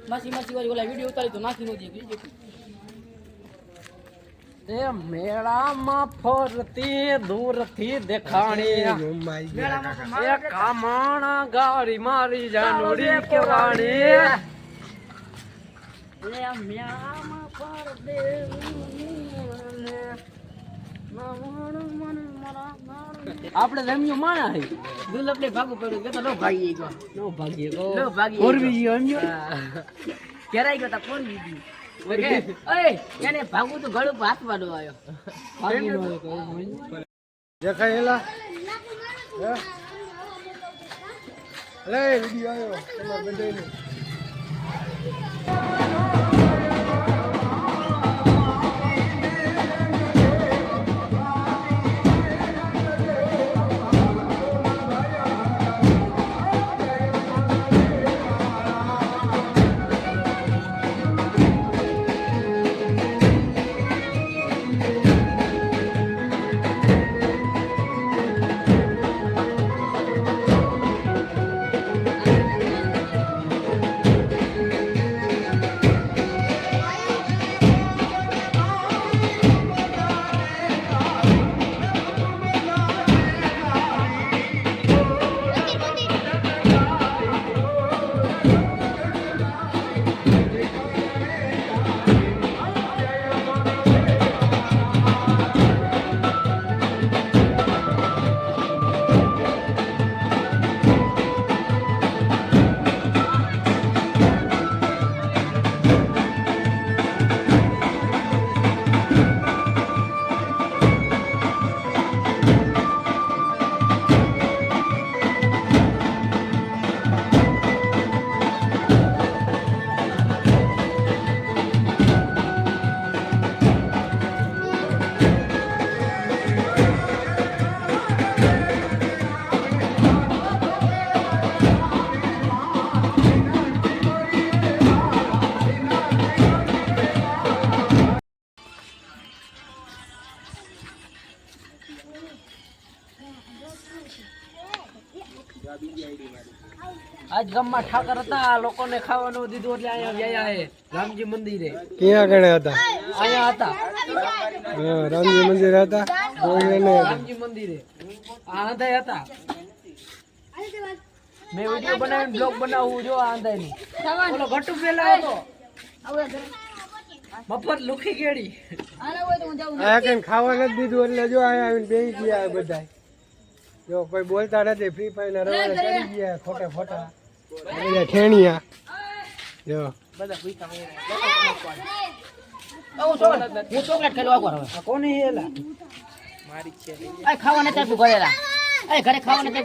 માસી ઓલા વિડિયો ઉતારી તો નાખી નો દે મેળામાં ફરતી દૂરથી દેખાણી એક કામણા ગાડી મારી જાનોડી કેવાણી મેળામાં ફરતે આપણે રમ્યો માણા હે દુલપને ભાગો પડ્યો કે તો નો ભાગી ગયો નો ભાગી કોરવી ગયો અંજો કેરાઈ ગયો તા કોરવી ગયો ઓય એને ભાગું તો ગળું હાથ વાડો આયો ભાગી નો દેખાયેલા લે વિડિયો આવ્યો તમાર બંધાઈનો આજ ગામમાં ઠાકર હતા લોકોને ખાવાનું દીધું એટલે અહીંયા ગયા હે રામજી મંદિરે ક્યાં ગણે હતા અહીંયા હતા રામજી મંદિર હતા રામજી મંદિરે આંધાઈ હતા મેં વિડિયો બનાવીને બ્લોગ બનાવું જો આંધાઈ નું ઓલો ઘટુ પેલા હતો મફત લુખી કેડી આ કઈ ખાવા નથી દીધું એટલે જો અહીંયા આવીને બેસી ગયા બધા જો કોઈ બોલતા નથી ફ્રી ફાયર ના રવાડે ચડી ગયા ખોટા ખોટા એટલે ઠેણિયા જો બધા પૈસા હું ચોકલેટ ખાઈ લો કોની હેલા મારી છે આ ખાવા નથી તું ઘરેલા એ ઘરે ખાવા નથી